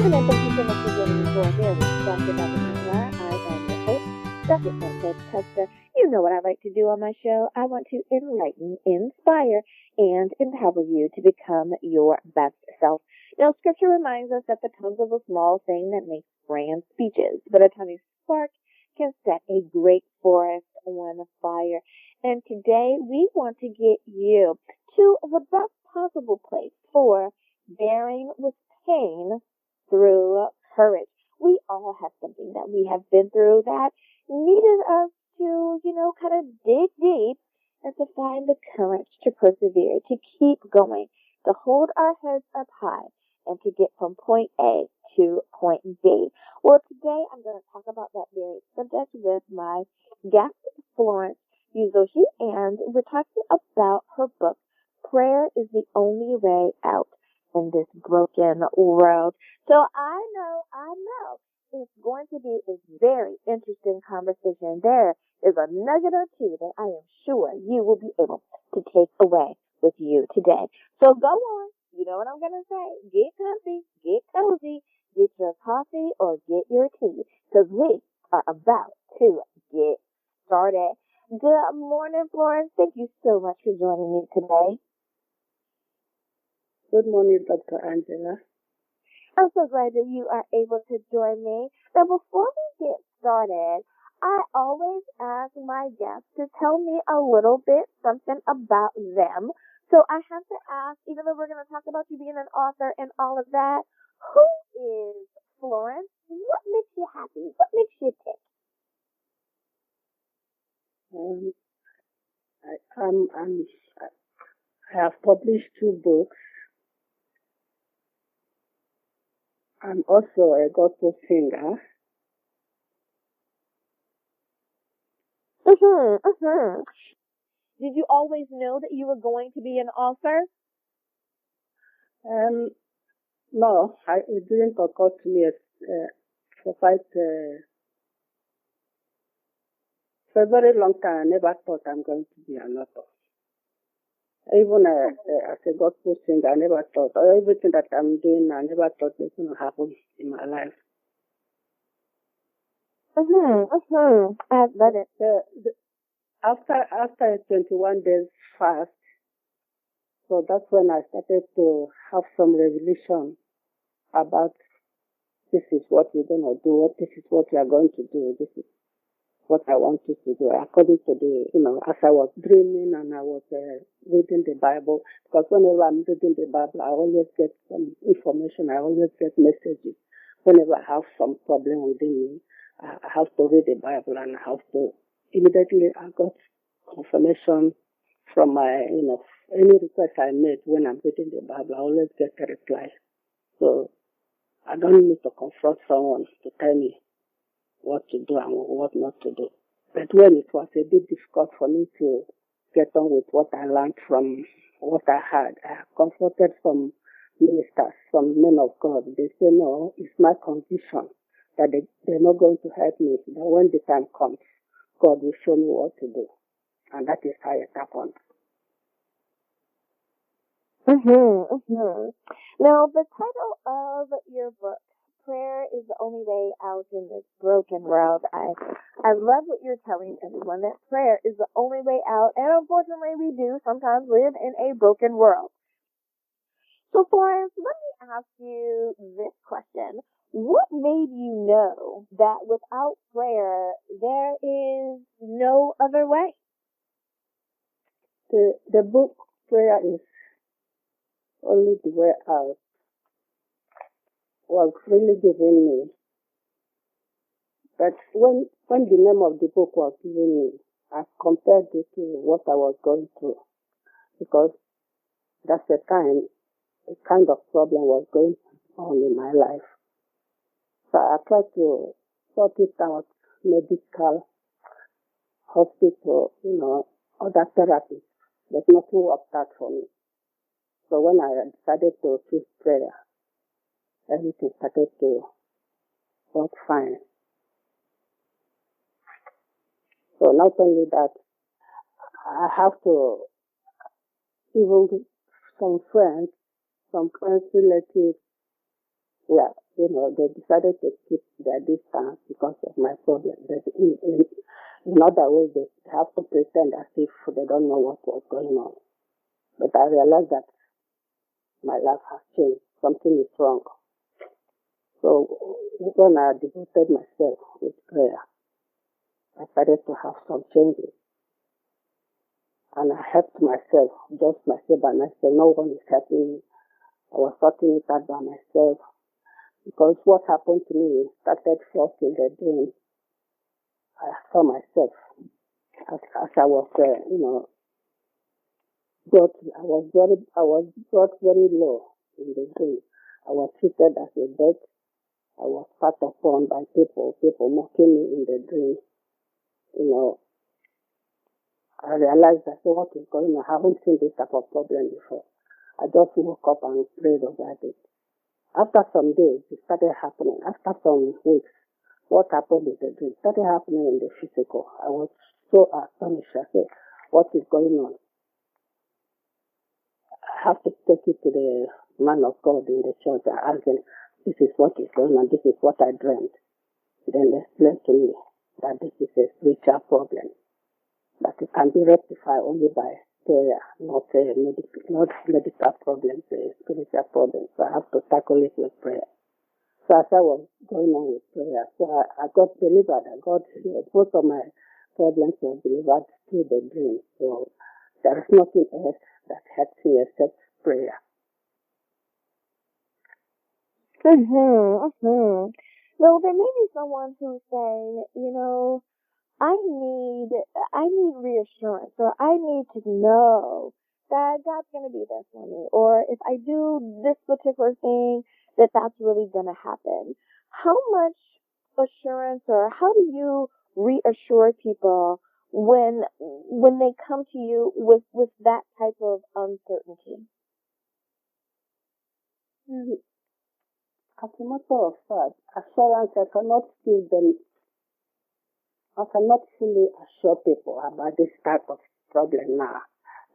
And thank you so much for joining me for Marriage Dr. Dr. I am your host, Dr. Frances Custer. You know what I like to do on my show. I want to enlighten, inspire, and empower you to become your best self. Now, scripture reminds us that the tongue is a small thing that makes grand speeches, but a tiny spark can set a great forest on fire. And today we want to get you to the best possible place for bearing with pain through courage. We all have something that we have been through that needed us to, kind of dig deep and to find the courage to persevere, to keep going, to hold our heads up high, and to get from point A to point B. Well, today I'm going to talk about that very subject with my guest, Florence Uzoechi, and we're talking about her book, Prayer is the Only Way Out in This Broken World. So I know it's going to be a very interesting conversation. There is a nugget or two that I am sure you will be able to take away with you today. So go on. You know what I'm going to say. Get comfy, get cozy, get your coffee or get your tea, because we are about to get started. Good morning, Florence. Thank you so much for joining me today. Good morning, Dr. Angela. I'm so glad that you are able to join me. Now, before we get started, I always ask my guests to tell me a little bit something about them. So I have to ask, even though we're going to talk about you being an author and all of that, who is Florence? What makes you happy? What makes you tick? I have published 2 books. I'm also a gospel singer. Did you always know that you were going to be an author? No, it didn't occur to me for a very long time. I never thought I'm going to be an author. Even as a gospel singer, I never thought, everything that I'm doing, I never thought was going to happen in my life. I love it. After a 21 days fast, so that's when I started to have some revelation about this is what you're going to do, this is what you are going to do, this is what I want you to do. According to as I was dreaming and I was reading the Bible, because whenever I'm reading the Bible, I always get some information, I always get messages. Whenever I have some problem within me, I have to read the Bible and I have to, immediately I got confirmation from my, any request I made when I'm reading the Bible, I always get a reply. So I don't need to confront someone to tell me what to do and what not to do. But when it was a bit difficult for me to get on with what I learned from what I had, I confronted some ministers, some men of God. They say, no, it's my conviction that they're not going to help me. That when the time comes, God will show me what to do. And that is how it happened. Now, the title of your book, Prayer is the Only Way Out in This Broken World. I love what you're telling everyone, that prayer is the only way out. And unfortunately, we do sometimes live in a broken world. So, Florence, let me ask you this question. What made you know that without prayer, there is no other way? The book, Prayer is Only the Way Out, was really given me. But when the name of the book was given me, I compared it to what I was going through, because that's the time a kind of problem was going on in my life. So I tried to sort it out, medical, hospital, other therapies, but nothing worked out for me. So when I decided to choose prayer, everything started to work fine. So not only that, I have to, even some friends, relatives, they decided to keep their distance because of my problem. But in other ways, they have to pretend as if they don't know what was going on. But I realized that my life has changed. Something is wrong. So when I devoted myself with prayer, I started to have some changes. And I helped myself, just myself by myself. No one is helping me. I was sorting it out by myself. Because what happened to me started first in the dream. I saw myself as I was, I was brought very low in the dream. I was treated as a dead. I was spat upon by people mocking me in the dream. I realized that what is going on. I haven't seen this type of problem before. I just woke up and prayed about it. After some days, it started happening. After some weeks, what happened in the dream started happening in the physical. I was so astonished. I said, what is going on? I have to take it to the man of God in the church and ask him, this is what is going on. This is what I dreamt. Then explain to me that this is a spiritual problem, that it can be rectified only by prayer, not medical problems, a spiritual problem. So I have to tackle it with prayer. So as I was going on with prayer, so I got delivered. I got healed. Most of my problems were delivered through the dream. So there is nothing else that helps me except prayer. Well, there may be someone who's saying, I need reassurance, or I need to know that God's going to be there for me, or if I do this particular thing, that's really going to happen. How much assurance, or how do you reassure people when they come to you with that type of uncertainty? As a matter of fact, assurance, I cannot fully assure people about this type of problem now.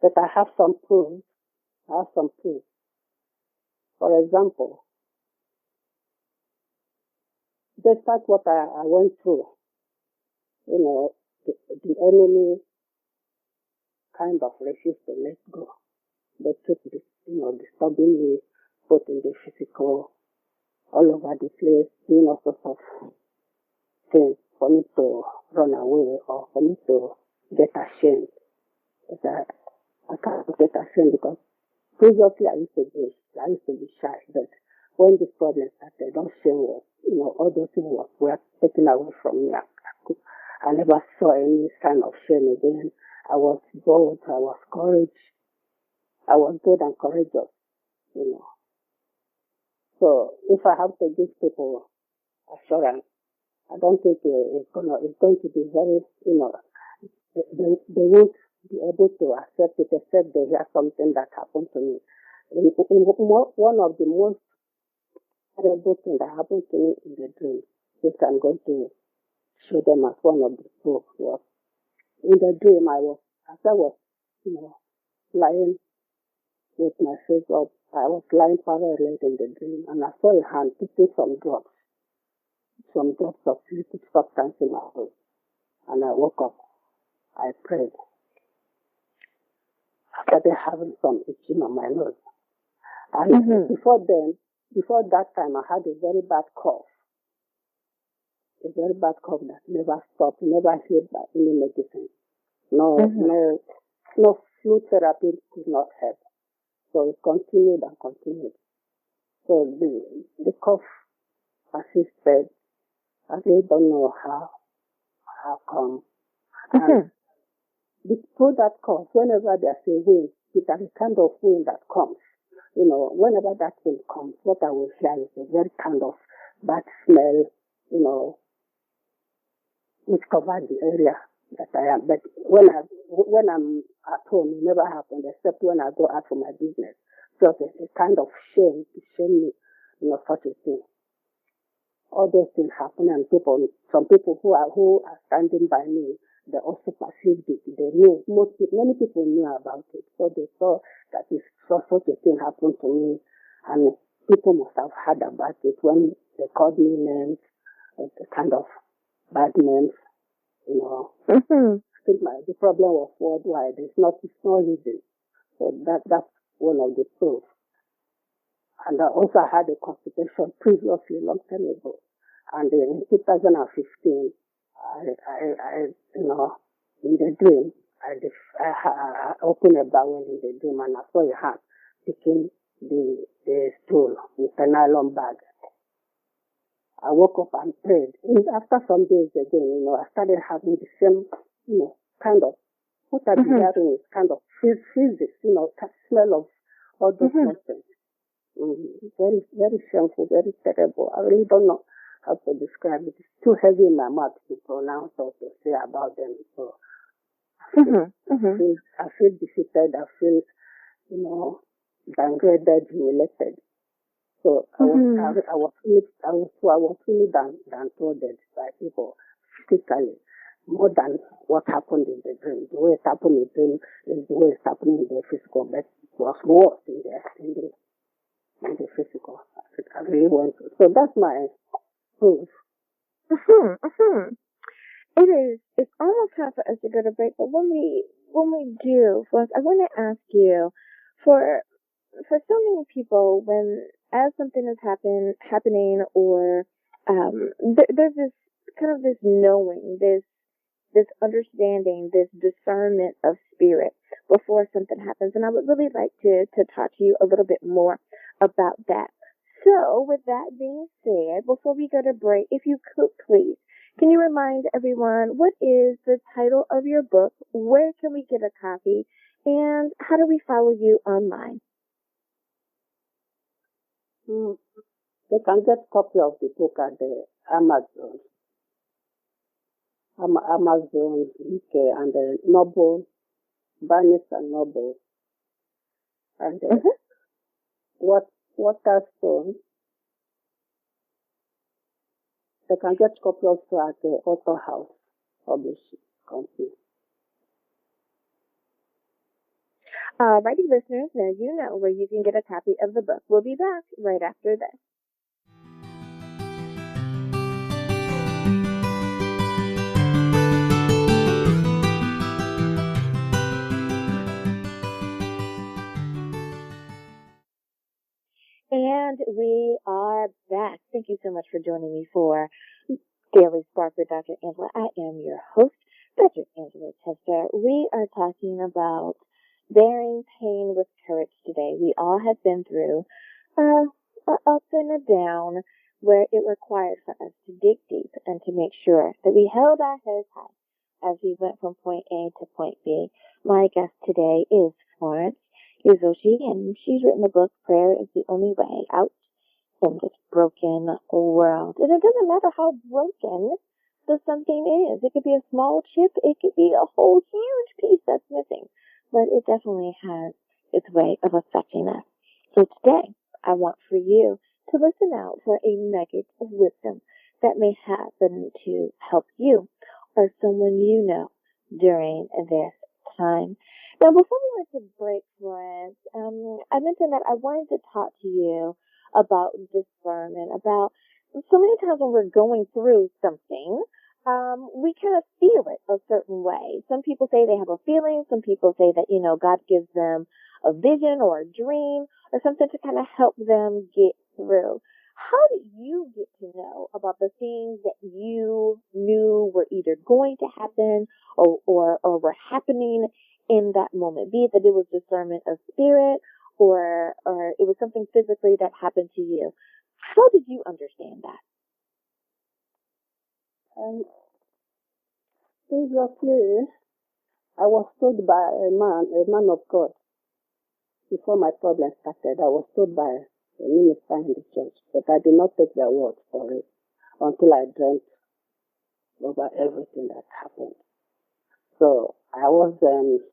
But I have some proof. For example, despite what I went through, the enemy kind of refused to let go. They took this, disturbing me, both in the physical, all over the place, doing all sorts of things for me to run away or for me to get ashamed. But I can't get ashamed because previously I used to be shy. But when this problem started, all shame was, all those things were taken away from me. I never saw any sign of shame again. I was bold. I was courage. I was good and courageous, So if I have to give people assurance, I don't think it's going to be very, they won't be able to accept it except they hear something that happened to me. One of the most terrible things that happened to me in the dream, which I'm going to show them as one of the proof, was in the dream I was lying with my face up. I was lying parallel in the dream, and I saw a hand putting some drops of liquid substance in my nose. And I woke up. I prayed. I started having some itching on my nose. And before that time, I had a very bad cough. A very bad cough that never stopped, never healed by any medicine. No flu therapy could not help. So it continued and continued. So the cough persisted. I really don't know how come. And through that cough, whenever there's a wind, it's a kind of wind that comes. Whenever that wind comes, what I will hear is a very kind of bad smell, which covers the area that I am. But when I'm at home, it never happens except when I go out for my business. So it's a kind of shame to shame me, such a thing. All those things happen, and some people who are standing by me, they also perceived it. They knew, many people knew about it. So they saw that such a thing happened to me, and people must have heard about it when they called me names, the kind of bad names, you know. Mm-hmm. I think the problem was worldwide. It's not easy. So that's one of the proofs. And I also had a constipation previously, long time ago. And in 2015, I you know, in the dream, I opened a bowel in the dream and I saw a hand picking the stool with a nylon bag. I woke up and prayed. And after some days again, you know, I started having the same, you know, kind of, what I've been having is kind of physics, you know, smell of all those nonsense. Very, very shameful, very terrible. I really don't know how to describe it. It's too heavy in my mouth to pronounce or to say about them. So I feel defeated. I feel, you know, downgraded, humiliated. So I was really downtrodden by people physically, more than what happened in the dream. The way it happened in the dream is the way it's happening in the physical, but it was worse in the physical. I really went through. So that's my proof. It is. It's almost time for us to go to break, but when we do, first, I want to ask you, for so many people, when as something is happening, or there's this kind of this knowing, this understanding, this discernment of spirit before something happens, and I would really like to talk to you a little bit more about that. So, with that being said, before we go to break, if you could please, can you remind everyone what is the title of your book, where can we get a copy, and how do we follow you online? They can get a copy of the book at the Amazon UK and the Noble, Barnes and Noble, and Waterstone. They can get a copy also at the Author House Publishing Company. Righty listeners, now you know where you can get a copy of the book. We'll be back right after this. And we are back. Thank you so much for joining me for Daily Spark with Dr. Angela. I am your host, Dr. Angela Chester. We are talking about bearing pain with courage today. We all have been through a up and a down where it required for us to dig deep and to make sure that we held our heads high as we went from point A to point B. My guest today is Florence Uzoechi, and she's written the book, Prayer is the Only Way Out in This Broken World. And it doesn't matter how broken the something is. It could be a small chip. It could be a whole huge piece that's missing. But it definitely has its way of affecting us. So today, I want for you to listen out for a nugget of wisdom that may happen to help you or someone you know during this time. Now, before we went to break, Florence, I mentioned that I wanted to talk to you about discernment, about so many times when we're going through something, we kind of feel it a certain way. Some people say they have a feeling. Some people say that, you know, God gives them a vision or a dream or something to kind of help them get through. How did you get to know about the things that you knew were either going to happen or were happening in that moment? Be it that it was discernment of spirit or it was something physically that happened to you. How did you understand that? Previously, I was told by a man of God, before my problem started. I was told by a minister in the church, but I did not take their word for it until I dreamt over everything that happened. So I was doing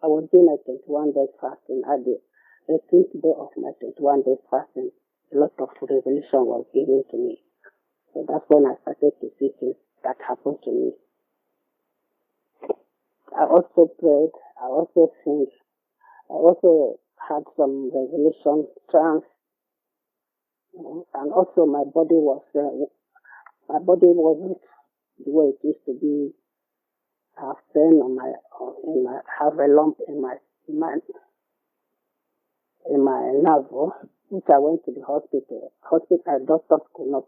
a 21 days fasting. At the 18th day of my 21 days fasting, a lot of revelation was given to me. So that's when I started to see things that happened to me. I also prayed. I also think. I also had some revelation trance. And also my body wasn't the way it used to be. I have pain have a lump in my navel, which I went to the hospital. Doctors could not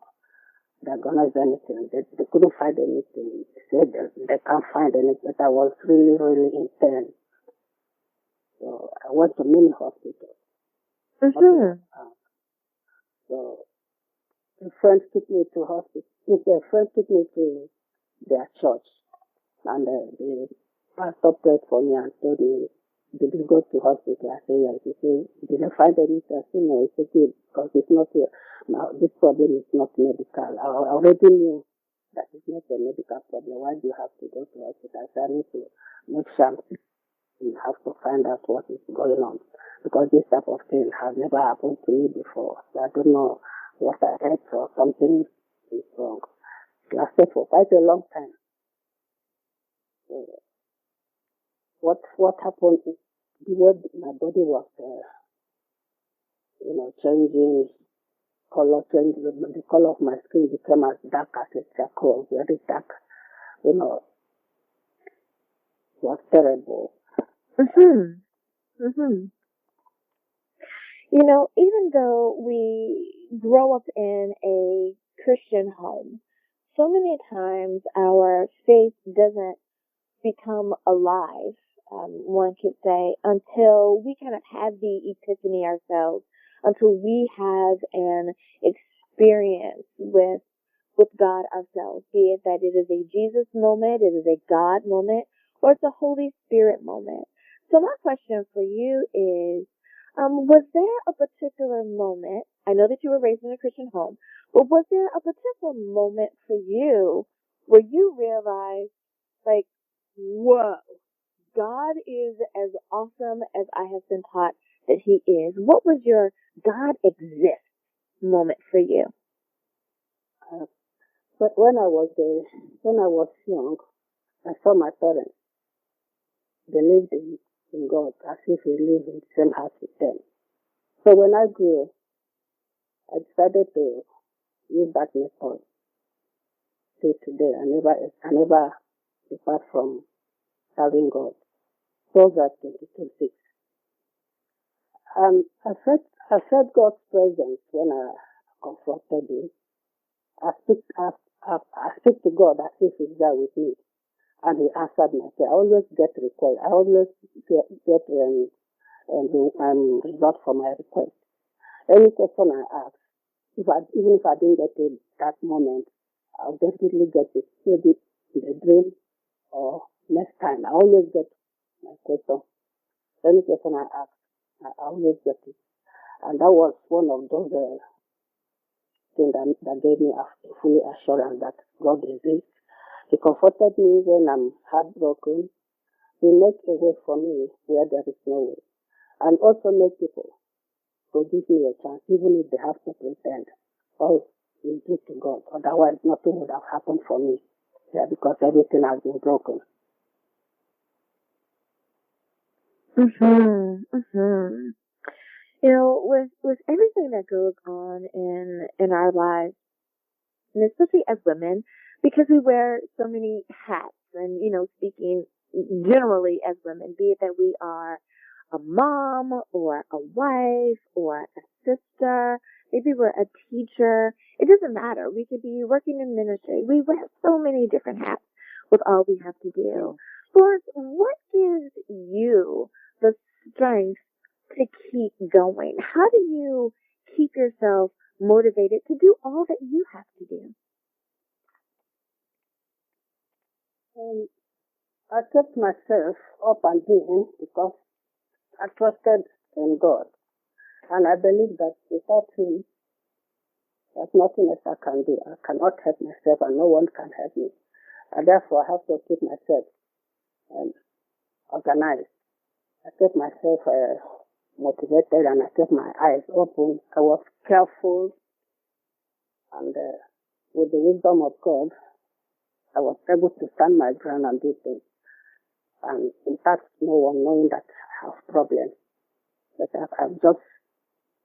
diagnose anything. They couldn't find anything. They said they can't find anything. But I was really, really in pain. So I went to many hospitals. Mm-hmm. So a friend took me to hospital. A friend took me to their church, and the pastor prayed for me and told me, "Did you go to hospital?" I said, "Yes." He said, "Did you find anything?" I said, "No, it's okay because it's not here. Now this problem is not medical. I already knew that it's not a medical problem. Why do you have to go to hospital?" I said, "I need to make sure you have to find out what is going on because this type of thing has never happened to me before. So I don't know what I ate or something is wrong." It lasted for quite a long time. So what happened is the way my body was, changing color, changing the color of my skin became as dark as a charcoal, very dark. It was terrible. Mm-hmm. Mm-hmm. Even though we grow up in a Christian home, so many times our faith doesn't become alive, one could say, until we kind of have the epiphany ourselves, until we have an experience with God ourselves, be it that it is a Jesus moment, it is a God moment, or it's a Holy Spirit moment. So my question for you is, was there a particular moment, I know that you were raised in a Christian home, but was there a particular moment for you where you realized, like, whoa, God is as awesome as I have been taught that he is? What was your God exists moment for you? But when I was young, I saw my parents believed in God as if we lived in the same house with them. So when I grew, I decided to use that method till today. I never depart from serving God. So that 22:6. I felt God's presence when I confronted him. I speak, I speak to God as if he's there with me. And he answered my prayer. I always get request. I always get result for my request. Any question I ask, even if I didn't get it that moment, I'll definitely get it. Maybe in the dream or next time. I always get my question. Any question I ask, I always get it. And that was one of those things that gave me a full assurance that God exists. He comforted me when I'm heartbroken. He makes a way for me where there is no way. And also make people to give me a chance, even if they have to pretend. All is due to God. Otherwise, nothing would have happened for me. Yeah, because everything has been broken. Mm-hmm. Mm-hmm. With everything that goes on in our lives, and especially as women, because we wear so many hats, and speaking generally as women, be it that we are a mom or a wife or a sister, maybe we're a teacher, it doesn't matter. We could be working in ministry. We wear so many different hats with all we have to do. Florence, what gives you the strength to keep going? How do you keep yourself motivated to do all that you have to do? I kept myself up and doing because I trusted in God. And I believe that without him, there's nothing else I can do. I cannot help myself and no one can help me. And therefore, I have to keep myself organized. I kept myself motivated and I kept my eyes open. I was careful and with the wisdom of God, I was able to stand my ground and do things. And in fact, no one knowing that I have problems. But I've just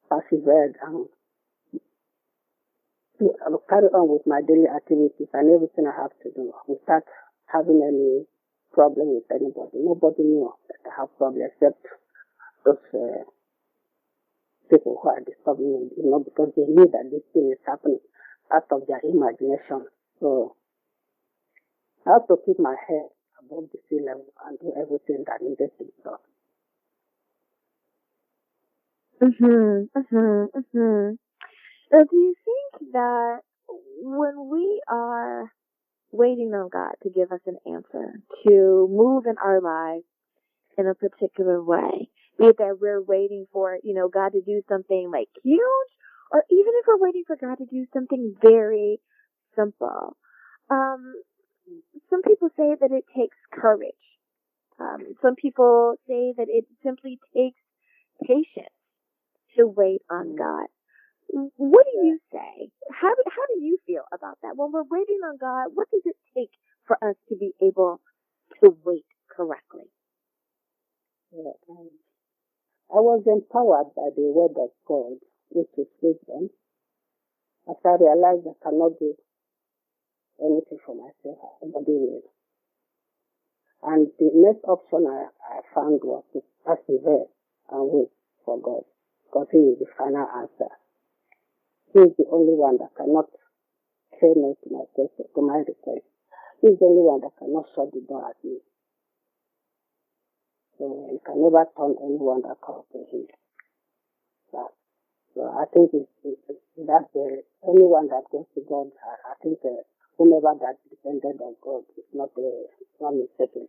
persevered and I'll carry on with my daily activities and everything I have to do without having any problem with anybody. Nobody knew that I have problem except those people who are disturbing me, because they knew that this thing is happening out of their imagination. So I have to keep my head above the sea level and do everything that needed to be done. Now, do you think that when we are waiting on God to give us an answer, to move in our lives in a particular way, be it that we're waiting for, God to do something like huge, or even if we're waiting for God to do something very simple, some people say that it takes courage. Some people say that it simply takes patience to wait on God. What do you say? How do you feel about that? When we're waiting on God, what does it take for us to be able to wait correctly? Yeah, I was empowered by the word of God, which is wisdom. As I realized I cannot do anything for myself, nobody will. And the next option I found was to persevere and wait for God, because He is the final answer. He is the only one that cannot say no to myself, to my request. He is the only one that cannot shut the door at me. So He can never turn anyone that comes to Him. So I think that's anyone that goes to God. I think whomever that depended on God is not mistaken.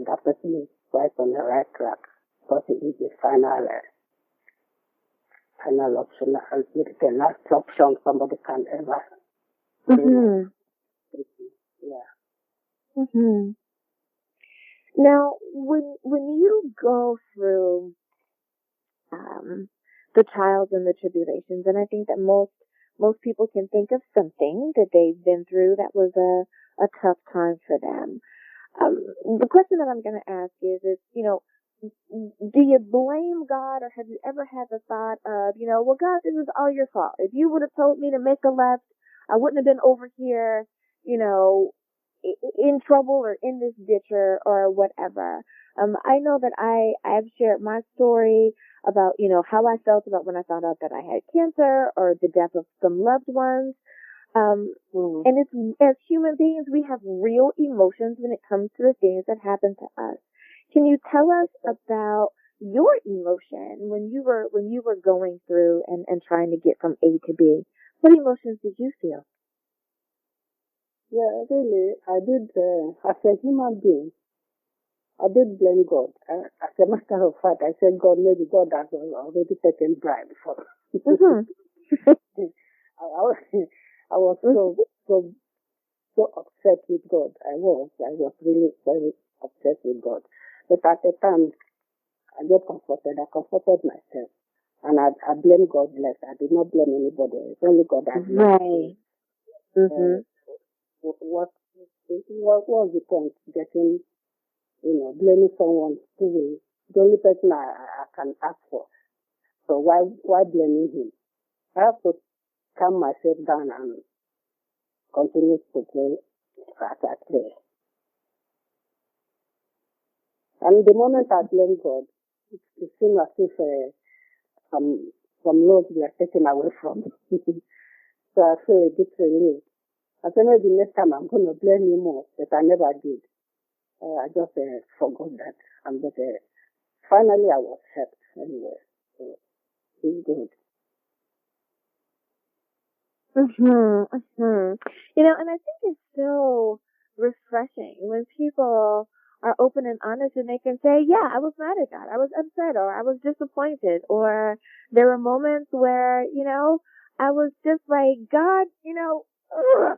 That person is right on the right track, because He is the final option, the last option somebody can ever. Yeah. Now, when you go through the trials and the tribulations, and I think that most people can think of something that they've been through that was a tough time for them. The question that I'm going to ask is, do you blame God, or have you ever had the thought of, well, God, this is all your fault. If you would have told me to make a left, I wouldn't have been over here, in trouble or in this ditch or whatever. I know that I've shared my story about, how I felt about when I found out that I had cancer or the death of some loved ones. And it's, as human beings, we have real emotions when it comes to the things that happen to us. Can you tell us about your emotion when you were going through and trying to get from A to B? What emotions did you feel? Yeah, really, I did, as a human being, I did blame God. As a matter of fact, I said, God, maybe God has already taken bribe for I was so upset with God. I was really very upset with God. But at the time, I got comforted. I comforted myself. And I blame God less. I did not blame anybody. It's only God that right. What was the point getting, blaming someone who is the only person I can ask for? So why blaming him? I have to calm myself down and continue to play as I play. And the moment I blame God, it seems as if some loads were taken away from me. So I feel a bit relieved. I said, maybe next time I'm going to blame you more, but I never did. I just forgot that. But finally I was helped anyway. So it's good. And I think it's so refreshing when people are open and honest and they can say, yeah, I was mad at God, I was upset, or I was disappointed, or there were moments where, I was just like, God, ugh,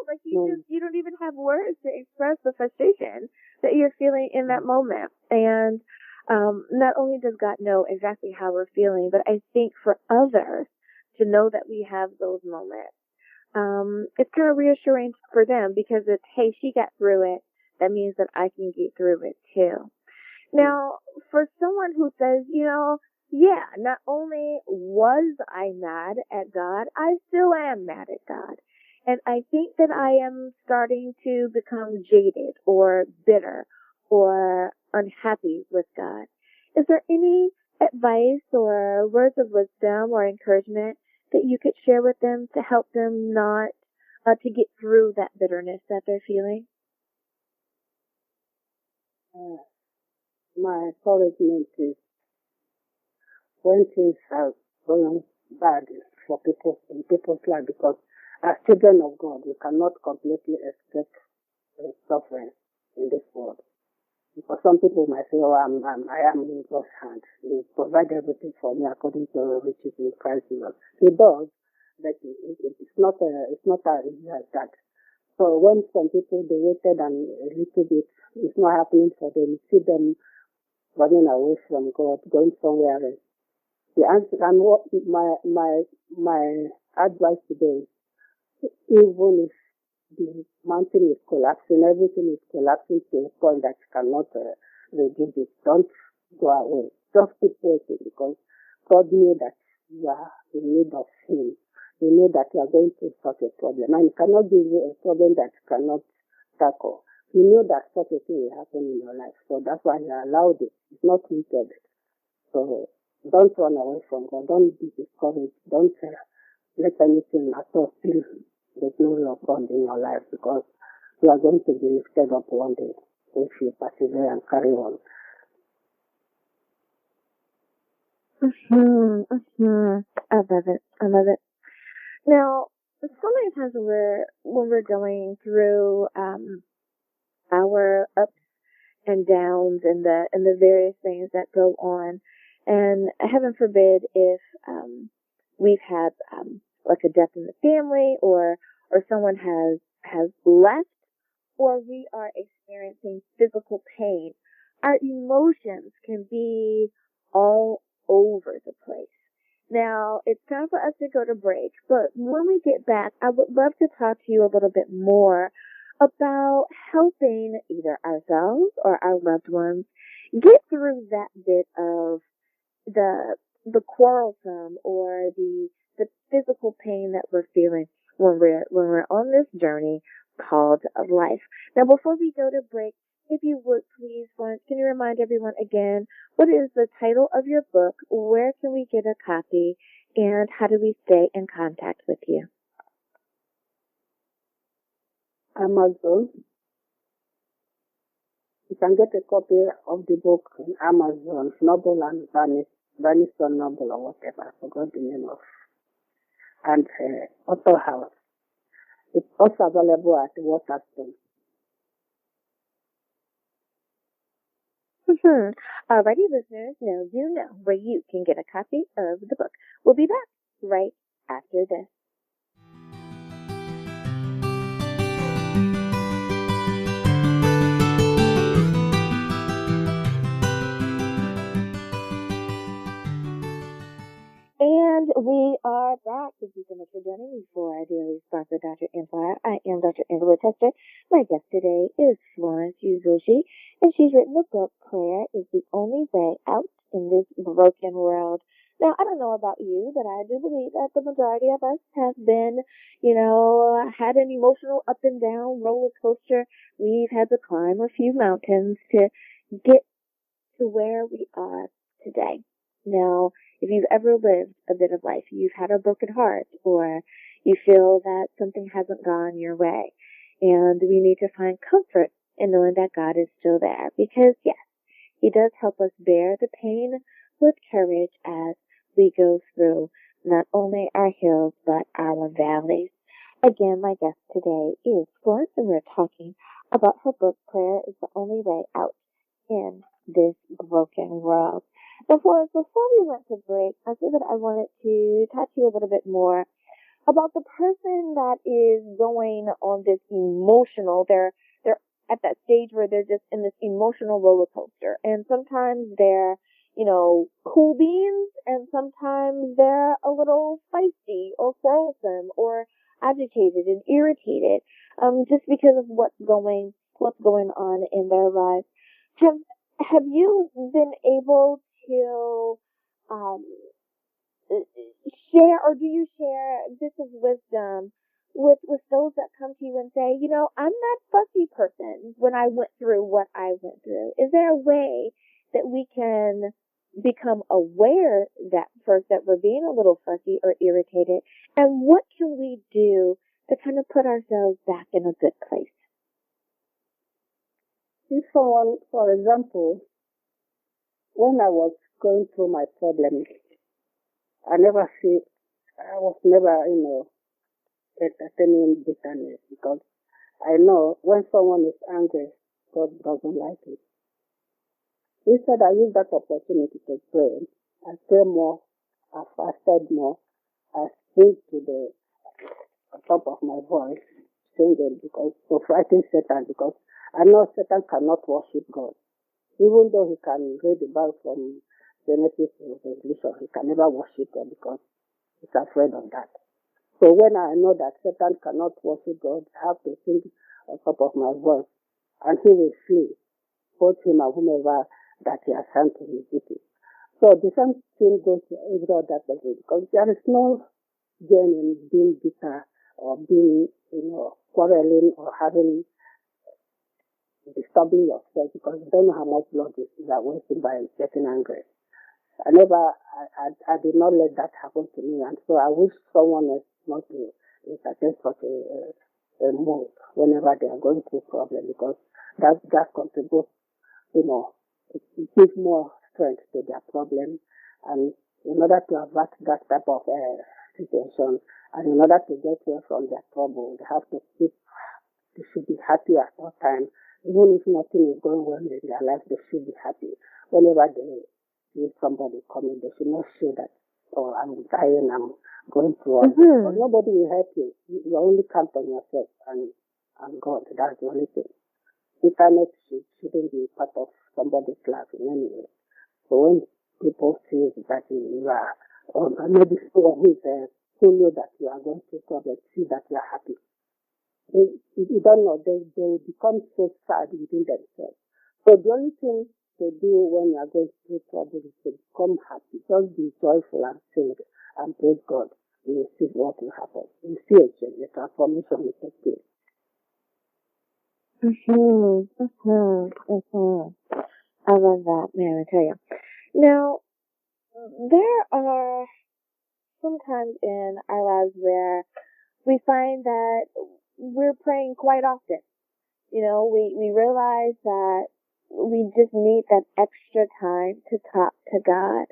like you don't even have words to express the frustration that you're feeling in that moment. And not only does God know exactly how we're feeling, but I think for others to know that we have those moments, it's kind of reassuring for them, because it's, hey, she got through it. That means that I can get through it too. Now, for someone who says, yeah, not only was I mad at God, I still am mad at God. And I think that I am starting to become jaded or bitter or unhappy with God. Is there any advice or words of wisdom or encouragement that you could share with them to help them not to get through that bitterness that they're feeling? Uh, my encouragement is when things are going bad for people in people's life, because as children of God, we cannot completely escape suffering in this world. Because some people might say, "Oh, I am in God's hand. He provides everything for me according to the riches in Christ Jesus." He does, but it's not as easy as that. So when some people they waited and a little bit, it's not happening for them. You see them running away from God, going somewhere else. The answer and what my advice today is, even if the mountain is collapsing, everything is collapsing to a point that you cannot reduce it. Don't go away. Just keep waiting, because God knew that you are in need of Him. He knew that you are going through such a problem, and He cannot give you a problem that you cannot tackle. He knew that such a thing will happen in your life, so that's why He allowed it. It's not wicked. So don't run away from God. Don't be discouraged. Don't let anything at all steal the glory of God in your life, because you are going to be lifted up one day if you persevere and carry on. I love it. I love it. Now, so many times when we're going through our ups and downs and the various things that go on, and heaven forbid if we've had like a death in the family, or someone has left, or we are experiencing physical pain, our emotions can be all over the place. Now, it's time for us to go to break, but when we get back, I would love to talk to you a little bit more about helping either ourselves or our loved ones get through that bit of the the quarrelsome or the physical pain that we're feeling when we're on this journey called life. Now, before we go to break, if you would please, Florence, can you remind everyone again what is the title of your book? Where can we get a copy? And how do we stay in contact with you? Amazon. You can get a copy of the book in Amazon, Noble and Vanish or Noble or whatever. I forgot the name of. And Author House. It's also available at Waterstone. Alrighty, listeners, now you know where you can get a copy of the book. We'll be back right after this. And we are back. Thank you so much for joining me for our daily sponsor, Dr. Empire. I am Dr. Angela Tester. My guest today is Florence Uzoechi, and she's written the book, Prayer is the Only Way Out in This Broken World. Now, I don't know about you, but I do believe that the majority of us have been, had an emotional up and down roller coaster. We've had to climb a few mountains to get to where we are today. Now, if you've ever lived a bit of life, you've had a broken heart, or you feel that something hasn't gone your way, and we need to find comfort in knowing that God is still there, because yes, He does help us bear the pain with courage as we go through not only our hills, but our valleys. Again, my guest today is Florence, and we're talking about her book, Prayer is the Only Way Out in This Broken World. Now, Florence, before we went to break, I said that I wanted to talk to you a little bit more about the person that is going on this emotional, they're at that stage where they're just in this emotional roller coaster. And sometimes they're, cool beans, and sometimes they're a little feisty or quarrelsome or agitated and irritated, just because of what's going on in their lives. Have you been able to share, or do you share bits of wisdom with those that come to you and say, I'm that fussy person when I went through what I went through? Is there a way that we can become aware that first that we're being a little fussy or irritated, and what can we do to kind of put ourselves back in a good place? If someone, for example, when I was going through my problems, I was never, entertaining bitterness, because I know when someone is angry, God doesn't like it. Instead, I use that opportunity to pray. I pray more, I fasted more, I sing to the top of my voice, singing, because to frighten Satan, because I know Satan cannot worship God. Even though he can read the Bible from Genesis to Revelation, he can never worship God because he's afraid of that. So when I know that Satan cannot worship God, I have to sing on top of my voice, and he will flee, both him and whomever that he has sent to his duty. So the same thing goes to every other person, because there is no gain in being bitter or being, quarreling or disturbing yourself, because you don't know how much blood you are wasting by getting angry. I did not let that happen to me, and so I wish someone else not to entertain such a move whenever they are going through problems, because that contributes, it gives more strength to their problem, and in order to avert that type of situation, and in order to get away from their trouble, they should be happy at all times. Even if nothing is going well in their life, they should be happy. Whenever they see somebody coming, they should not show that, I'm dying, I'm going through all this. But nobody will help you. You only count on yourself and God. That's the only thing. Internet shouldn't be part of somebody's life in any way. So when people see that you are, or maybe someone who know that you are going through problems, see that you are happy, you don't know, they will become so sad within themselves. So the only thing to do when you are going through trouble is to become happy. Just be joyful and sing and praise God. You will see what will happen. You will see a change, a transformation will take place. I love that, man, I tell you. Now, there are some times in our lives where we find that we're praying quite often. We realize that we just need that extra time to talk to God.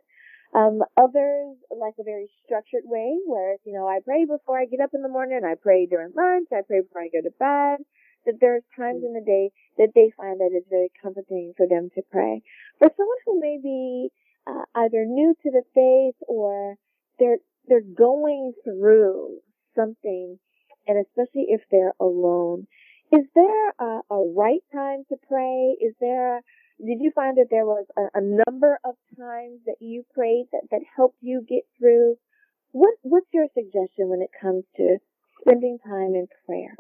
Others like a very structured way, where I pray before I get up in the morning, I pray during lunch, I pray before I go to bed. That there's times in the day that they find that it's very comforting for them to pray. For someone who may be either new to the faith, or they're going through something, and especially if they're alone, is there a right time to pray? Did you find that there was a number of times that you prayed that helped you get through? What's your suggestion when it comes to spending time in prayer?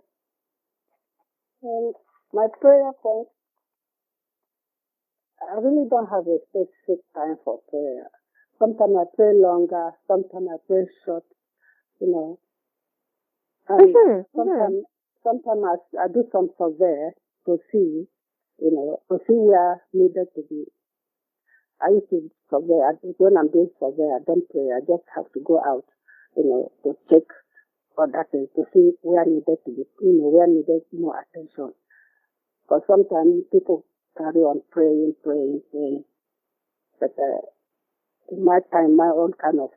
My prayer point, I really don't have a specific time for prayer. Sometimes I pray longer, sometimes I pray short, And sometimes I do some survey to see, where needed to be. I used to survey. When I'm doing survey, I don't pray. I just have to go out, to check other things, to see where needed to be, where needed more attention. Because sometimes people carry on praying. But in my time, my own kind of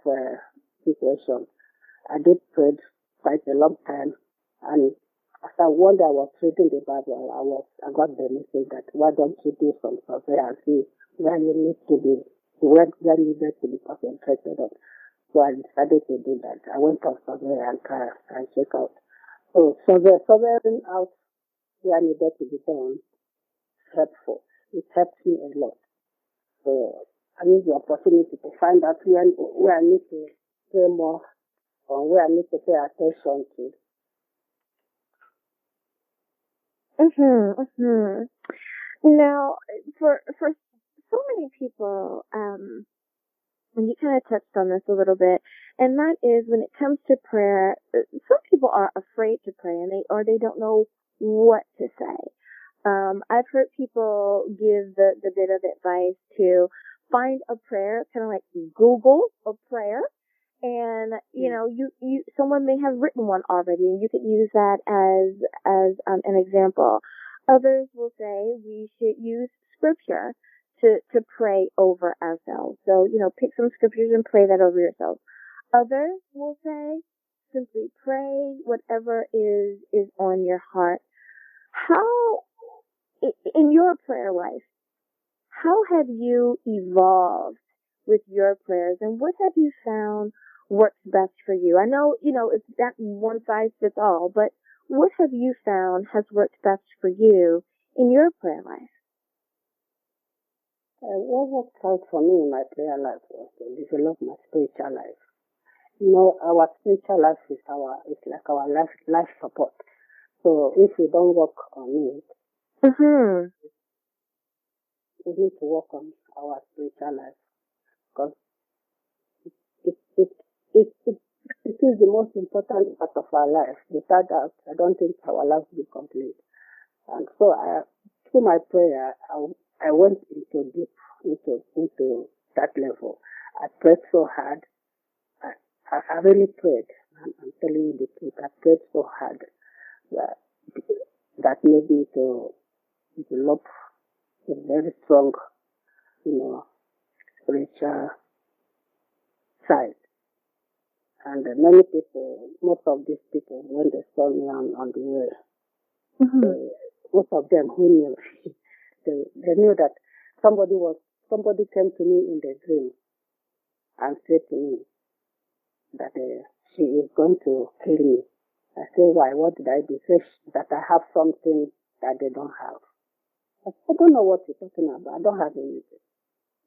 situation, I did pray quite a long time. And after one day I was reading the Bible, I got the message that why don't you do some survey and see where you need to be, where needed to be concentrated on. So I decided to do that. I went on survey and try and check out. So surveying out where needed to be done is helpful. It helps me a lot. So I use the opportunity to find out where I need to pray more, or where I need to pay attention to. Now, for so many people, and you kind of touched on this a little bit, And that is when it comes to prayer, some people are afraid to pray and they don't know what to say. I've heard people give the bit of advice to find a prayer, kind of like Google a prayer. And, someone may have written one already and you could use that as an example. Others will say we should use scripture to pray over ourselves. So, pick some scriptures and pray that over yourself. Others will say simply pray whatever is on your heart. How, in your prayer life, how have you evolved with your prayers and what have you found works best for you? I know, it's not one size fits all, but what have you found has worked best for you in your prayer life? What worked out for me in my prayer life was to develop my spiritual life. Our spiritual life is like our life support. So if we don't work on it, we need to work on our spiritual life because it is the most important part of our life. Without that, I don't think our life will be complete. And so, through my prayer, I went into that level. I prayed so hard. I really prayed. I'm telling you the truth. I prayed so hard that made me to develop a very strong, spiritual side. And many people, most of these people, when they saw me on the way, most of them who knew, they knew that somebody came to me in the dream and said to me that she is going to kill me. I said, why? What did I do? Say that I have something that they don't have. I don't know what you're talking about. I don't have anything.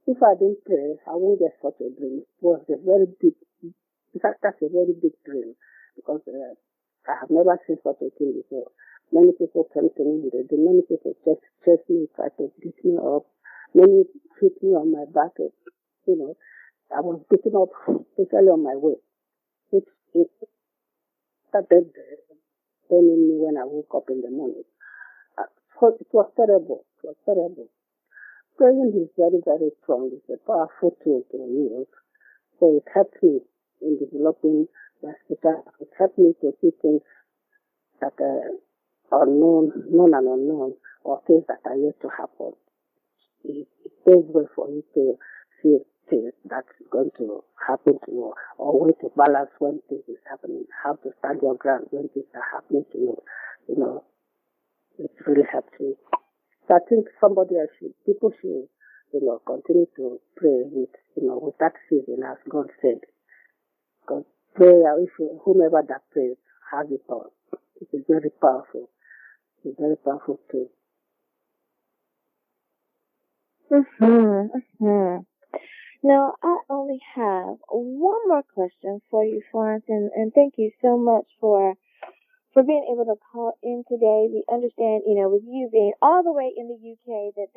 If I didn't pray, I won't get such a dream. It was a very big, in fact, that's a very big dream because I have never seen such a thing before. Many people came to me in the dream. Many people chased me, tried to beat me up. Many hit me on my back. I was beaten up, especially on my waist, which it started paining me when I woke up in the morning. So it was terrible. It was terrible. Praying is very, very strong. It's a powerful tool to use. So it helped me in developing my spiritual. It helped me to see things that are known and unknown, or things that are yet to happen. It paves way for you to see things that's going to happen to you, or way to balance when things is happening, how to stand your ground when things are happening to you. It really helps me. So I think people should, continue to pray with that season, as God said. Because prayer, whomever that prays has it all. It is very powerful. It's very powerful too. Now, I only have one more question for you, Florence, and thank you so much for being able to call in today. We understand, with you being all the way in the UK, that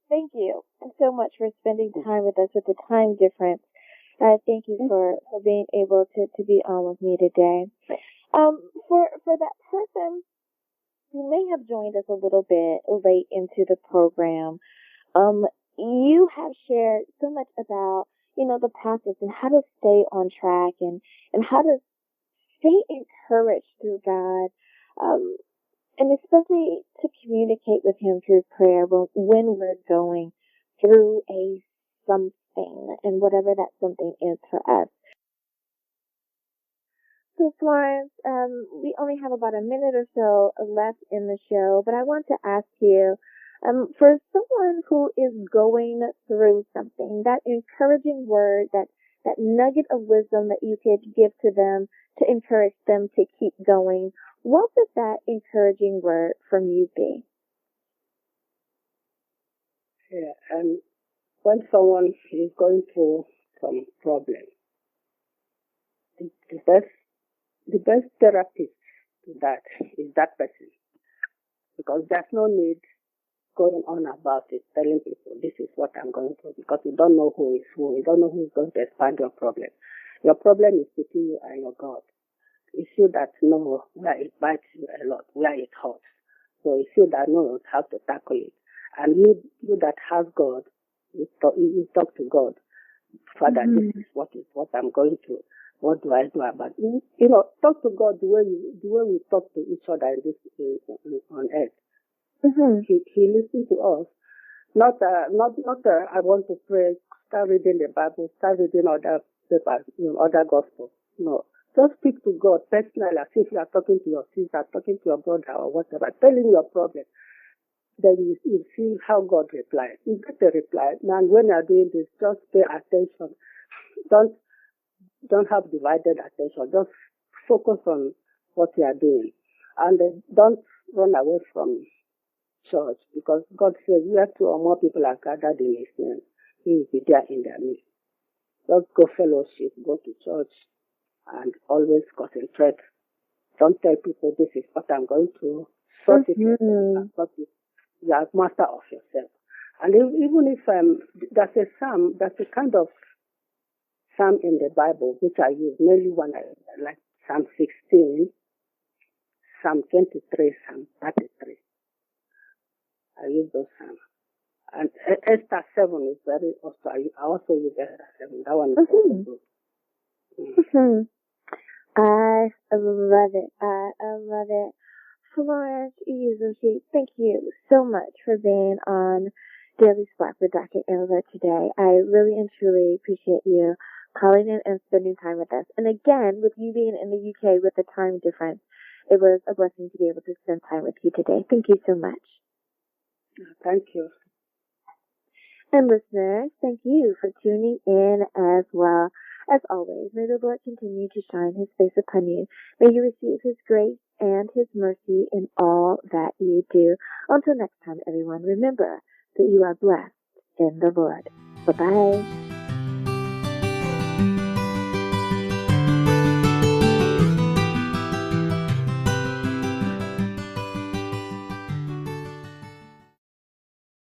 thank you so much for spending time with us with the time difference. Thank you for being able to be on with me today. For that person who may have joined us a little bit late into the program, you have shared so much about, the process and how to stay on track and how to stay encouraged through God, and especially to communicate with Him through prayer when we're going through a something, and whatever that something is for us. So, Florence, we only have about a minute or so left in the show, but I want to ask you, for someone who is going through something, that encouraging word, that nugget of wisdom that you could give to them to encourage them to keep going, what would that encouraging word from you be? Yeah, and when someone is going through some problem, the best therapist to that is that person, because there's no need going on about it, telling people this is what I'm going through, because you don't know who is who. You don't know who is going to expand your problem. Your problem is between you and your God. It's you that know where it bites you a lot, where it hurts. So it's you that knows how to tackle it. And you that has God, you talk to God. Father, this is what I'm going through. What do I do about it? You know, talk to God the way we talk to each other in this on earth. He listens to us. Not I want to pray, start reading the Bible, start reading other papers, other gospels. No. Just speak to God personally, as if you are talking to your sister, talking to your brother or whatever, telling your problem. Then you see how God replies. You get a reply. And when you are doing this, just pay attention. Don't have divided attention. Just focus on what you are doing. And don't run away from church, because God says where two or more people are gathered in His name, He will be there in their midst. Just go fellowship, go to church, and always concentrate. Don't tell people this is what I'm going to sort it. You are master of yourself. And even if there's a psalm, there's a kind of psalm in the Bible which I use mainly when I like Psalm 16, Psalm 23, Psalm 33. I use those psalms. And Esther 7 is very also. I also use Esther 7. That one is also good. I love it. I love it. Florence Uzoechi, thank you so much for being on Daily Spark with Dr. Ilva today. I really and truly appreciate you calling in and spending time with us. And again, with you being in the UK with the time difference, it was a blessing to be able to spend time with you today. Thank you so much. Thank you. And listeners, thank you for tuning in as well. As always, may the Lord continue to shine His face upon you. May you receive His grace and His mercy in all that you do. Until next time, everyone, remember that you are blessed in the Lord. Bye-bye.